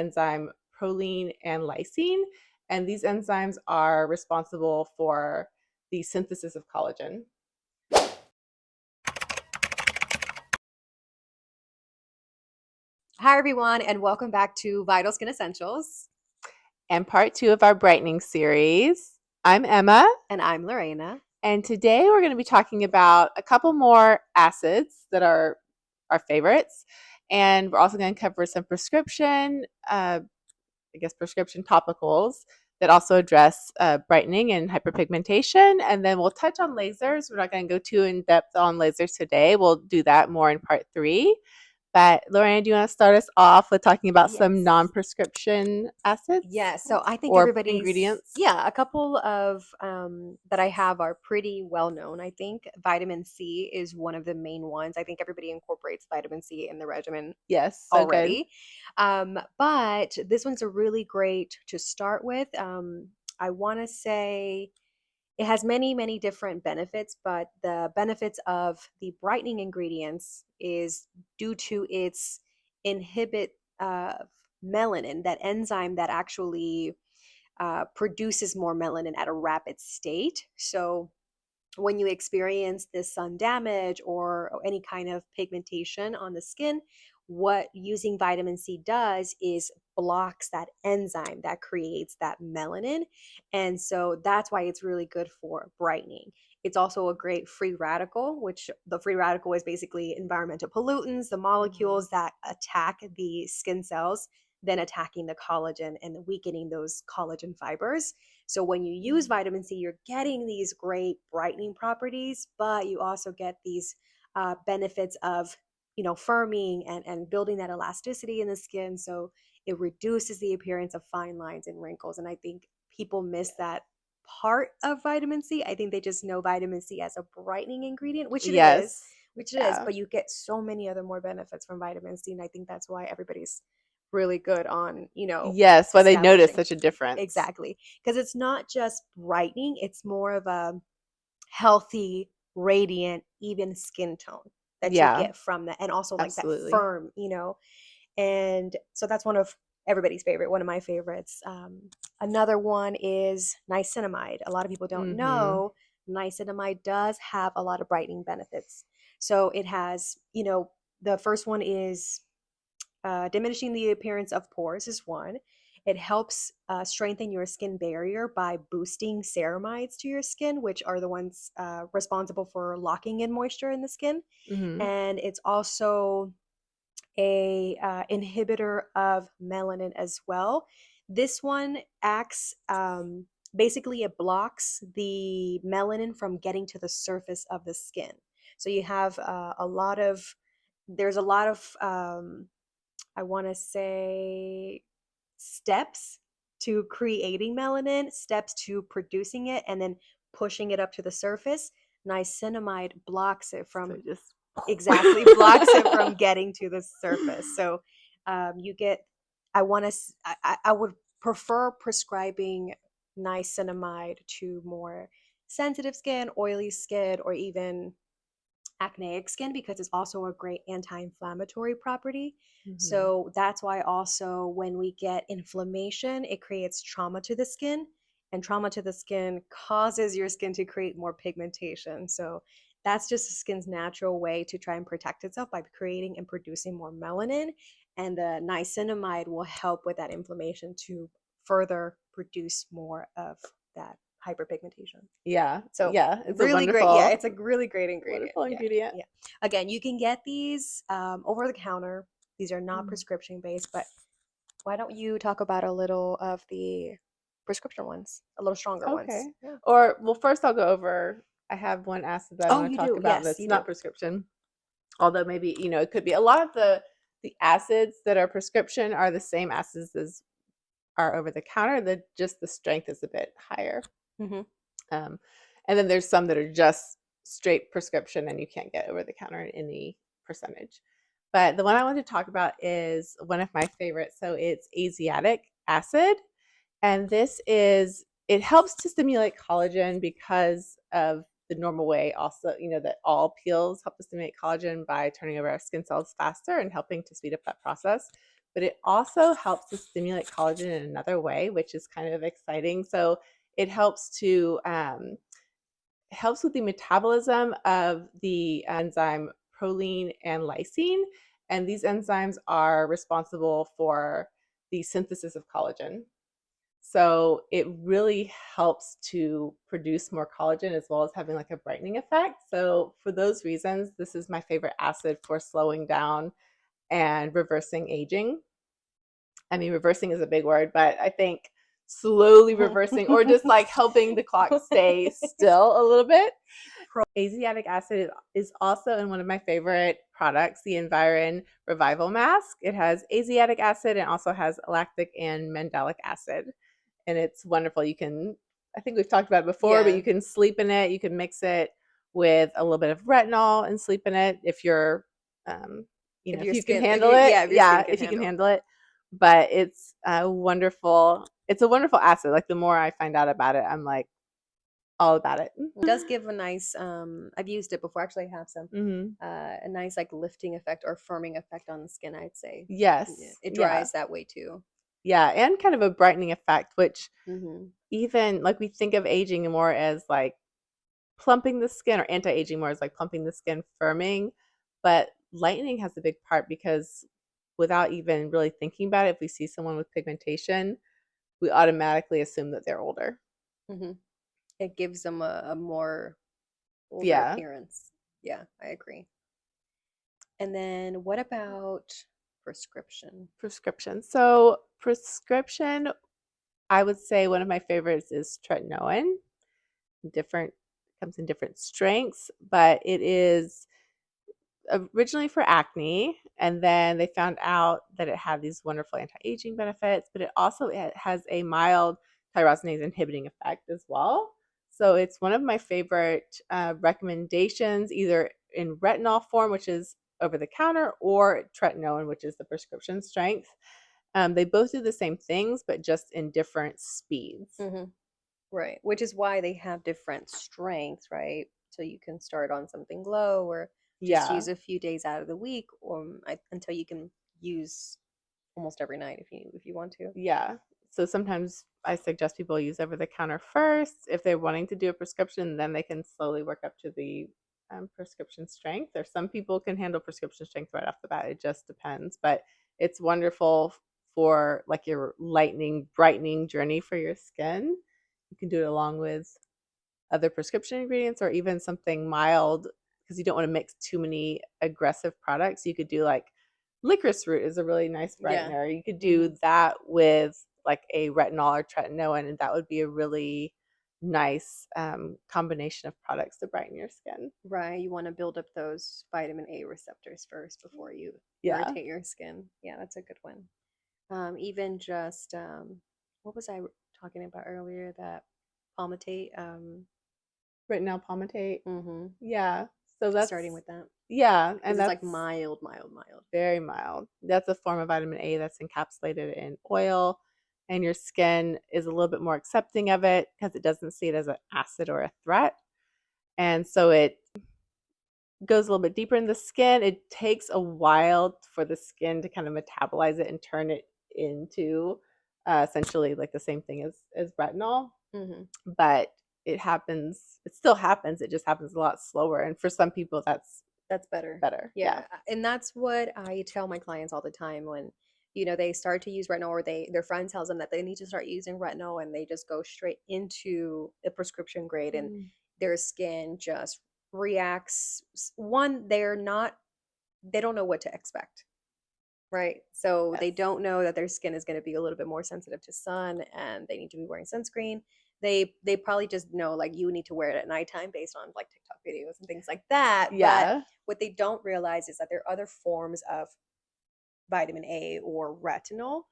enzyme proline and lysine, and these enzymes are responsible for the synthesis of collagen. Hi, everyone, and welcome back to Vital Skin Essentials. And part 2 of our brightening series. I'm Emma. And I'm Lorena. And today we're going to be talking about a couple more acids that are our favorites. And we're also going to cover some prescription topicals that also address brightening and hyperpigmentation. And then we'll touch on lasers. We're not going to go too in depth on lasers today. We'll do that more in part 3. But Lorena, do you want to start us off with talking about some non-prescription acids? Yes. So I think or everybody's ingredients. Yeah, a couple of that I have are pretty well known. I think vitamin C is one of the main ones. I think everybody incorporates vitamin C in the regimen Yes, so already. But this one's a really great to start with. I want to say it has many, many different benefits, but the benefits of the brightening ingredients is due to its inhibit of melanin, that enzyme that actually produces more melanin at a rapid state. So when you experience this sun damage or any kind of pigmentation on the skin, what using vitamin C does is blocks that enzyme that creates that melanin. And so that's why it's really good for brightening. It's also a great free radical, which the free radical is basically environmental pollutants, the molecules that attack the skin cells, then attacking the collagen and weakening those collagen fibers. So when you use vitamin C, you're getting these great brightening properties, but you also get these benefits of, firming and building that elasticity in the skin. So it reduces the appearance of fine lines and wrinkles. And I think people miss that part of vitamin C. I think they just know vitamin C as a brightening ingredient, which it is, but you get so many other more benefits from vitamin C. And I think that's why everybody's really good on, Yes, why they notice such a difference. Exactly. Because it's not just brightening, it's more of a healthy, radiant, even skin tone that you get from that. And also like that firm, And so that's one of everybody's favorite, one of my favorites. Another one is niacinamide. A lot of people don't know niacinamide does have a lot of brightening benefits. So it has, the first one is diminishing the appearance of pores is one. It helps strengthen your skin barrier by boosting ceramides to your skin, which are the ones responsible for locking in moisture in the skin. And it's also a inhibitor of melanin as well. This one acts basically, it blocks the melanin from getting to the surface of the skin. So you have there's a lot of I want to say steps to creating melanin, steps to producing it, and then pushing it up to the surface. Niacinamide blocks it from blocks it from getting to the surface. So you get. I would prefer prescribing niacinamide to more sensitive skin, oily skin, or even acneic skin because it's also a great anti-inflammatory property. So that's why also when we get inflammation, it creates trauma to the skin, and trauma to the skin causes your skin to create more pigmentation. So that's just the skin's natural way to try and protect itself by creating and producing more melanin. And the niacinamide will help with that inflammation to further produce more of that hyperpigmentation. It's really great. Yeah, it's a really great ingredient. Wonderful ingredient. Yeah. Again, you can get these over the counter. These are not prescription based, but why don't you talk about a little of the prescription ones, a little stronger ones? Yeah. Or first I'll go over. I have one acid that I want to talk about that's not prescription. Although maybe it could be a lot of the acids that are prescription are the same acids as are over the counter. Just the strength is a bit higher. And then there's some that are just straight prescription and you can't get over the counter in any percentage. But the one I want to talk about is one of my favorites. So it's Asiatic acid. And it helps to stimulate collagen because of the normal way also, that all peels help to stimulate collagen by turning over our skin cells faster and helping to speed up that process. but it also helps to stimulate collagen in another way, which is kind of exciting. So it helps with the metabolism of the enzyme proline and lysine, and these enzymes are responsible for the synthesis of collagen. So it really helps to produce more collagen as well as having like a brightening effect. So for those reasons, this is my favorite acid for slowing down and reversing aging. I mean, reversing is a big word, but I think slowly reversing or just like helping the clock stay still a little bit. Asiatic acid is also in one of my favorite products, the Environ Revival Mask. It has Asiatic acid and also has lactic and mandelic acid. And it's wonderful. You can, I think we've talked about it before, but you can sleep in it. You can mix it with a little bit of retinol and sleep in it if you're, if you can handle it. Yeah, if you can handle it. But it's a wonderful acid. Like the more I find out about it, I'm like all about it. It does give a nice, I've used it before. Actually, I have some, a nice like lifting effect or firming effect on the skin, I'd say. Yes. It dries that way too. Yeah, and kind of a brightening effect, which even like we think of aging more as like plumping the skin, or anti-aging more as like plumping the skin, firming, but lightening has a big part because without even really thinking about it, if we see someone with pigmentation, we automatically assume that they're older. It gives them a more older appearance. Yeah, I agree. And then what about prescription? So prescription, I would say one of my favorites is tretinoin. Comes in different strengths, but it is originally for acne, and then they found out that it had these wonderful anti-aging benefits, but it has a mild tyrosinase inhibiting effect as well. So it's one of my favorite recommendations, either in retinol form, which is over the counter, or tretinoin, which is the prescription strength. They both do the same things, but just in different speeds. Right, which is why they have different strengths, right? So you can start on something low, or just use a few days out of the week, or until you can use almost every night if you want to. Yeah. So sometimes I suggest people use over the counter first if they're wanting to do a prescription, then they can slowly work up to the prescription strength. Or some people can handle prescription strength right off the bat. It just depends, but it's wonderful for like your lightening, brightening journey for your skin. You can do it along with other prescription ingredients or even something mild, because you don't want to mix too many aggressive products. You could do like licorice root is a really nice brightener. You could do that with like a retinol or tretinoin, and that would be a really nice combination of products to brighten your skin. Right. You want to build up those vitamin A receptors first before you irritate your skin. Yeah, that's a good one. Even just what was I talking about earlier? That palmitate. Retinol palmitate. Yeah. So that's starting with that. Yeah, and that's like mild. Very mild. That's a form of vitamin A that's encapsulated in oil, and your skin is a little bit more accepting of it because it doesn't see it as an acid or a threat. And so it goes a little bit deeper in the skin. It takes a while for the skin to kind of metabolize it and turn it into essentially like the same thing as retinol. But it still happens. It just happens a lot slower. And for some people, that's better. Yeah. And that's what I tell my clients all the time when, they start to use retinol, or their friend tells them that they need to start using retinol, and they just go straight into a prescription grade and their skin just reacts. One, they don't know what to expect. Right. So they don't know that their skin is going to be a little bit more sensitive to sun and they need to be wearing sunscreen. They probably just know like you need to wear it at nighttime based on like TikTok videos and things like that. Yeah. But what they don't realize is that there are other forms of vitamin A or retinol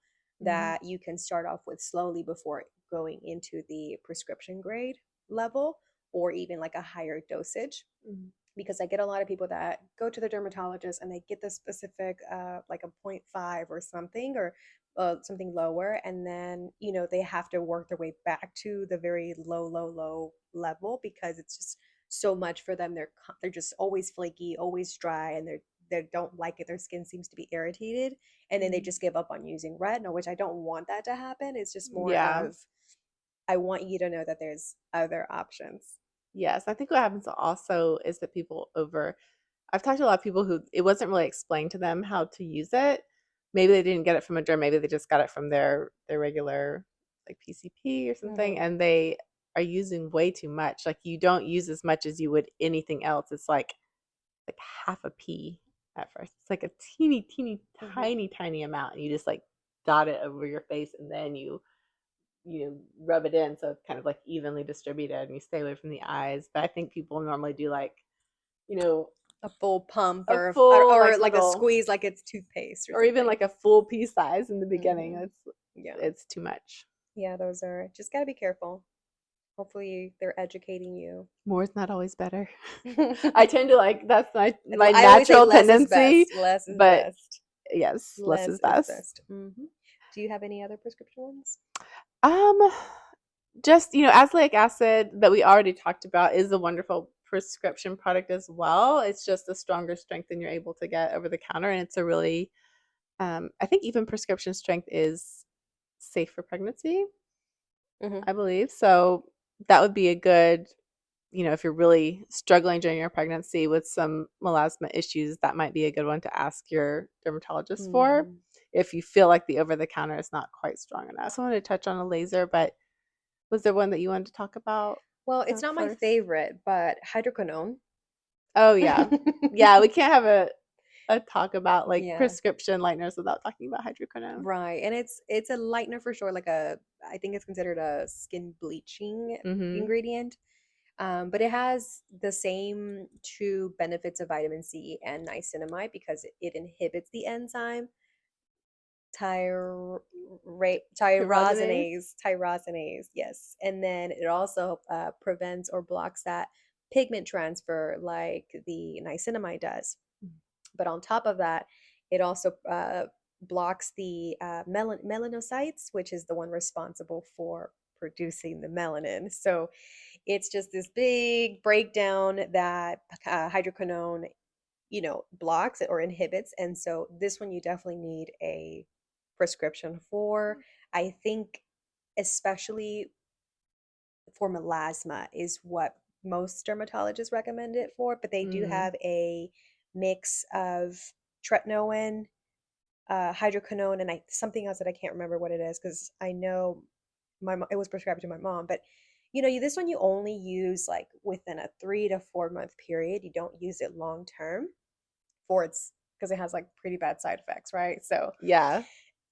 that you can start off with slowly before going into the prescription grade level, or even like a higher dosage. Because I get a lot of people that go to the dermatologist and they get the specific like a 0.5 or something, or something lower, and then they have to work their way back to the very low level because it's just so much for them. They're just always flaky, always dry, and they don't like it, their skin seems to be irritated, and then they just give up on using retinol, which I don't want that to happen. It's just more of, I want you to know that there's other options. Yes, I think what happens also is that I've talked to a lot of people who it wasn't really explained to them how to use it. Maybe they didn't get it from a derm, maybe they just got it from their regular like PCP or something, and they are using way too much. Like you don't use as much as you would anything else. It's like half a pea at first. It's like a teeny, tiny amount, and you just like dot it over your face, and then you rub it in so it's kind of like evenly distributed, and you stay away from the eyes. But I think people normally do like, a full pump or like a squeeze, like it's toothpaste, or even like a full pea size in the beginning. It's too much. Yeah, those are just gotta be careful. Hopefully they're educating you. More is not always better. I tend to that's my natural tendency. Less is best. Yes, less is best. Mm-hmm. Do you have any other prescription ones? Just, azelaic acid that we already talked about is a wonderful prescription product as well. It's just a stronger strength than you're able to get over the counter, and it's a really I think even prescription strength is safe for pregnancy. I believe so. That would be a good, if you're really struggling during your pregnancy with some melasma issues, that might be a good one to ask your dermatologist for if you feel like the over the counter is not quite strong enough. So I wanted to touch on a laser, but was there one that you wanted to talk about? Well, it's not my favorite, but hydroquinone. Oh yeah. Yeah, we can't have a talk about prescription lighteners without talking about hydroquinone. Right. And it's a lightener for sure, I think it's considered a skin bleaching ingredient. But it has the same two benefits of vitamin C and niacinamide because it inhibits the enzyme tyrosinase, yes. And then it also prevents or blocks that pigment transfer like the niacinamide does. But on top of that, it also blocks the melanocytes, which is the one responsible for producing the melanin. So it's just this big breakdown that hydroquinone, blocks it or inhibits. And so this one you definitely need a prescription for. I think especially for melasma is what most dermatologists recommend it for, but they do have a mix of tretinoin, hydroquinone, and something else that I can't remember what it is because I know it was prescribed to my mom. But this one you only use like within a 3 to 4 month period. You don't use it long term because it has like pretty bad side effects, right? So yeah,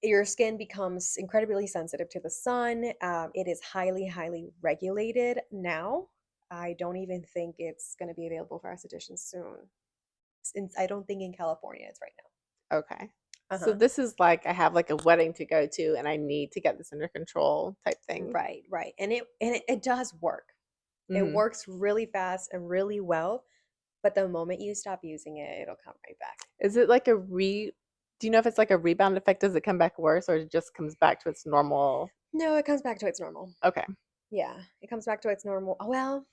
your skin becomes incredibly sensitive to the sun. It is highly, highly regulated now. I don't even think it's going to be available for estheticians soon. Since I don't think in California it's right now. Okay. So this is like I have like a wedding to go to and I need to get this under control type thing. Right. And it does work. It works really fast and really well. But the moment you stop using it, it'll come right back. Is it like do you know if it's like a rebound effect? Does it come back worse or it just comes back to its normal? No, it comes back to its normal. Okay. Yeah, it comes back to its normal. Oh, well,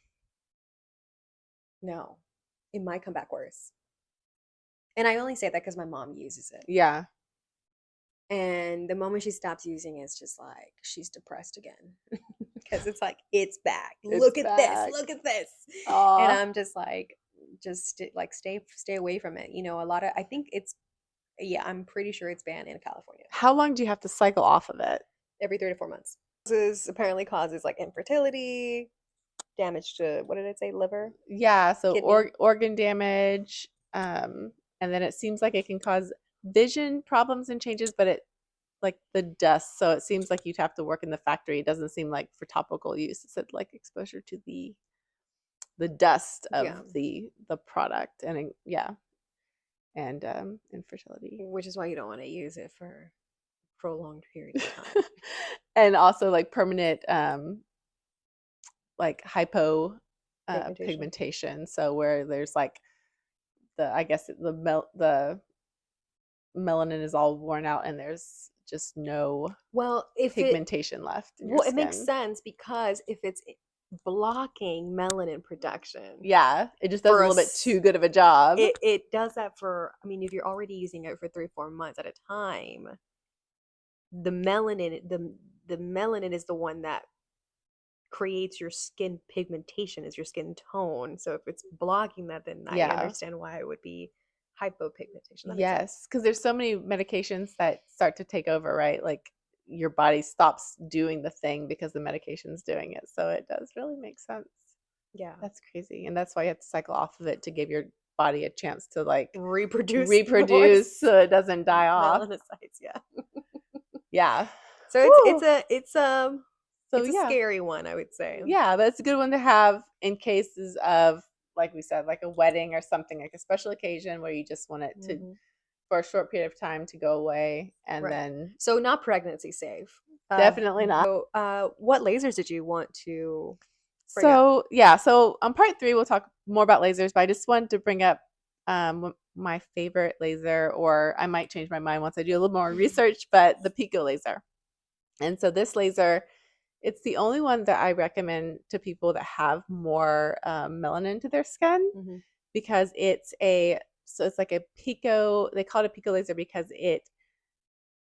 no, it might come back worse. And I only say that because my mom uses it. Yeah. And the moment she stops using it, it's just like she's depressed again. Because it's like, it's back. Look at this. Aww. And I'm just like, stay away from it. I think I'm pretty sure it's banned in California. How long do you have to cycle off of it? Every 3 to 4 months. This apparently causes like infertility, damage to, what did it say, liver? Yeah, so organ damage, and then it seems like it can cause vision problems and changes, but it like the dust. So it seems like you'd have to work in the factory. It doesn't seem like for topical use. It said like exposure to the dust of the product and infertility. Which is why you don't want to use it for prolonged period of time. And also like permanent like hypo pigmentation. So where there's like the melanin is all worn out and there's just no pigmentation left in your skin. It makes sense because if it's blocking melanin production. Yeah, it just does a little bit too good of a job. It does that for, I mean, if you're already using it for 3-4 months at a time, the melanin is the one that creates your skin pigmentation, is your skin tone. So if it's blocking that, then I understand why it would be hypopigmentation. Yes, because there's so many medications that start to take over, right? Like your body stops doing the thing because the medication's doing it. So it does really make sense. Yeah. That's crazy. And that's why you have to cycle off of it to give your body a chance to like reproduce so it doesn't die off. Melanocytes, yeah. Yeah. So it's a scary one, I would say. Yeah, but it's a good one to have in cases of, like we said, like a wedding or something, like a special occasion where you just want it to for a short period of time to go away, and then so not pregnancy safe. Definitely not. So what lasers did you want to bring up? So on part 3 we'll talk more about lasers, but I just wanted to bring up my favorite laser, or I might change my mind once I do a little more research, but the pico laser. And so this laser, it's the only one that I recommend to people that have more melanin to their skin, because it's like a pico. They call it a pico laser because it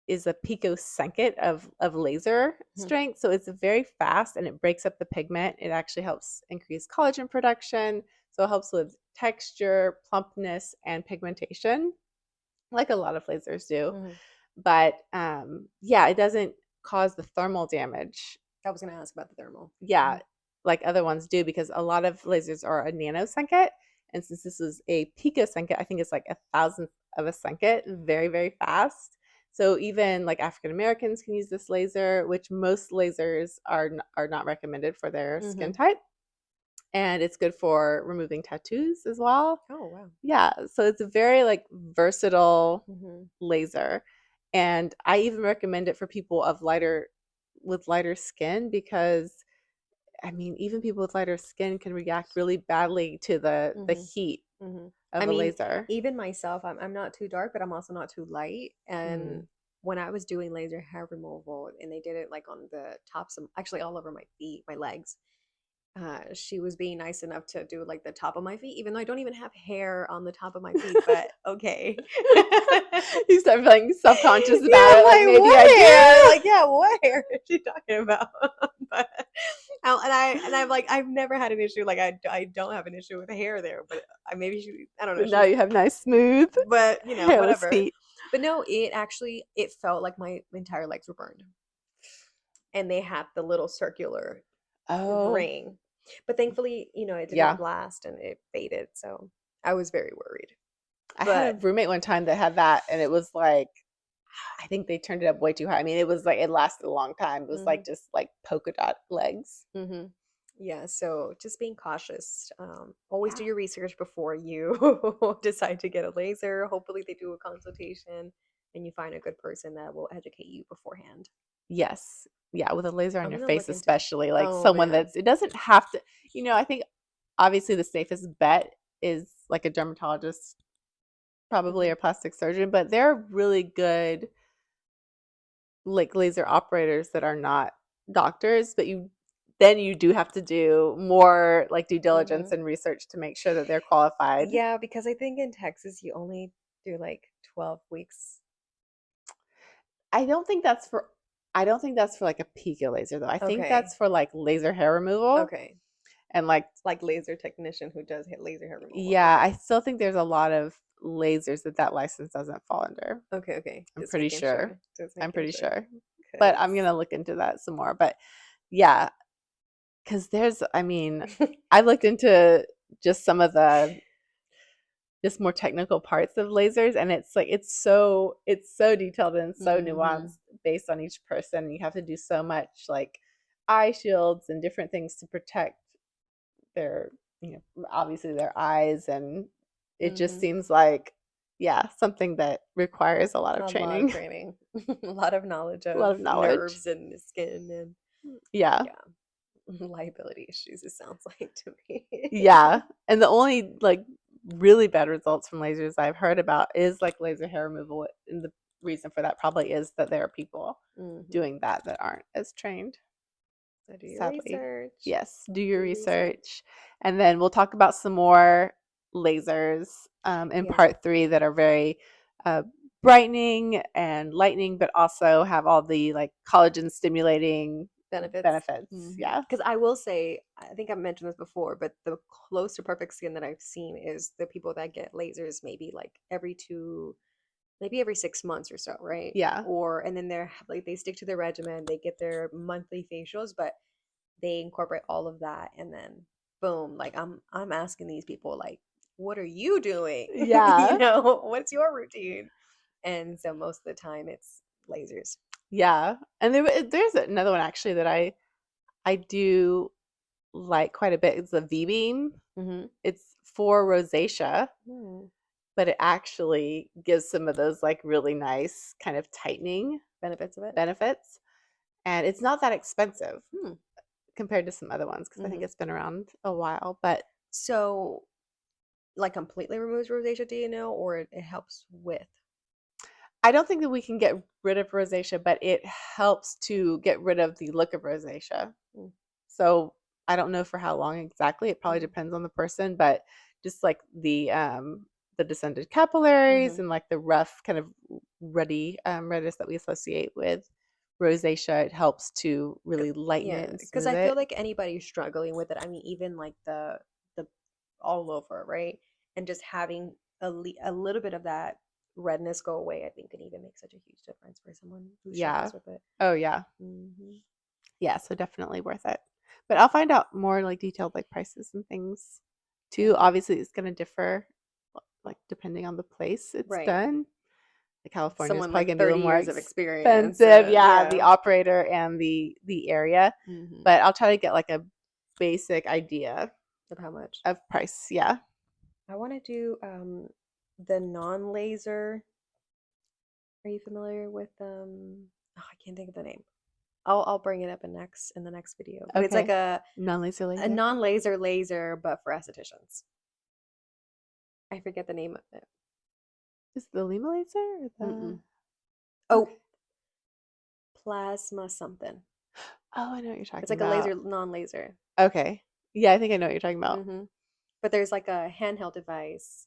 is a picosecond of laser strength. So it's very fast and it breaks up the pigment. It actually helps increase collagen production. So it helps with texture, plumpness, and pigmentation, like a lot of lasers do. But it doesn't cause the thermal damage. I was going to ask about the thermal. Yeah, like other ones do, because a lot of lasers are a nanosecond. And since this is a picosecond, I think it's like 1,000th of a second, very, very fast. So even like African Americans can use this laser, which most lasers are not recommended for their skin type. And it's good for removing tattoos as well. Oh, wow. Yeah, so it's a very like versatile laser. And I even recommend it for people with lighter skin, because I mean, even people with lighter skin can react really badly to the heat of a laser. Even myself, I'm not too dark, but I'm also not too light. And when I was doing laser hair removal, and they did it like on the tops of, actually all over my feet, my legs, she was being nice enough to do like the top of my feet, even though I don't even have hair on the top of my feet, but okay. You start feeling self-conscious about it. Like, maybe what hair? Like, yeah, what hair is she talking about? But I'm like, I've never had an issue. Like, I don't have an issue with hair there, but I don't know. But now you have nice, smooth, but whatever. Feet. But no, it felt like my entire legs were burned, and they had the little circular ring. But thankfully, it did not last and it faded. So I was very worried. I had a roommate one time that had that, and it was like, I think they turned it up way too high. I mean, it was like, it lasted a long time. It was like just like polka dot legs. Yeah, so just being cautious. Always do your research before you decide to get a laser. Hopefully they do a consultation and you find a good person that will educate you beforehand. Yes. Yeah, with a laser on your face, especially like someone it doesn't have to, I think obviously the safest bet is like a dermatologist, probably, or plastic surgeon, but they're really good like laser operators that are not doctors, but you do have to do more like due diligence and research to make sure that they're qualified. Yeah, because I think in Texas you only do like 12 weeks. I don't think that's for like a pico laser though. I think that's for like laser hair removal. Okay. And like laser technician who does laser hair removal. Yeah, I still think there's a lot of lasers that license doesn't fall under. Okay. I'm pretty sure. But I'm going to look into that some more. But yeah, because I've looked into just some of the just more technical parts of lasers, and it's like it's so detailed and so nuanced based on each person. You have to do so much like eye shields and different things to protect their obviously their eyes, and it just seems like something that requires a lot of training. A lot of knowledge of nerves and skin and liability issues, it sounds like to me. And the only like really bad results from lasers I've heard about is like laser hair removal, and the reason for that probably is that there are people doing that aren't as trained. So do your research. Yes, do your research. And then we'll talk about some more lasers in part 3 that are very brightening and lightening, but also have all the like collagen stimulating benefits. Mm-hmm. Yeah. Because I will say, I think I've mentioned this before, but the close to perfect skin that I've seen is the people that get lasers maybe like every 6 months or so, right? Yeah. And then they're like, they stick to their regimen, they get their monthly facials, but they incorporate all of that, and then boom, like I'm asking these people like, what are you doing? Yeah. What's your routine? And so most of the time it's lasers. Yeah. And there's another one actually that I do like quite a bit. It's the Vbeam. Mm-hmm. It's for rosacea. Mm. But it actually gives some of those like really nice kind of tightening benefits. And it's not that expensive compared to some other ones, because I think it's been around a while. But so like completely removes rosacea, do you know, or it helps with? I don't think that we can get rid of rosacea, but it helps to get rid of the look of rosacea. So I don't know for how long exactly. It probably depends on the person, but just like the descended capillaries and like the rough kind of ruddy redness that we associate with rosacea, it helps to really lighten it. Because I feel like anybody struggling with it, I mean, even like the all over, right? And just having a little bit of that redness go away, I think can even make such a huge difference for someone who struggles with it. Oh yeah. Yeah, so definitely worth it. But I'll find out more like detailed like prices and things too. Obviously it's going to differ like depending on the place it's done. Like California is probably going to be a little more expensive. Yeah, the operator and the area. But I'll try to get like a basic idea of how much of price. Yeah. I want to do the non-laser. Are you familiar with I can't think of the name. I'll bring it up in the next video. But it's like a non-laser laser, but for estheticians. I forget the name of it. Is the Lima laser? Or the... plasma something. Oh, I know what you're talking about. It's like a laser, non-laser. Okay. Yeah, I think I know what you're talking about. But there's like a handheld device.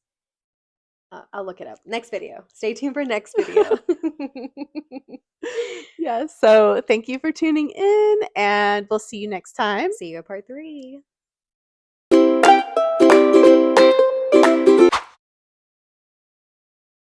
I'll look it up. Next video. Stay tuned for next video. Yeah, so thank you for tuning in, and we'll see you next time. See you at part 3.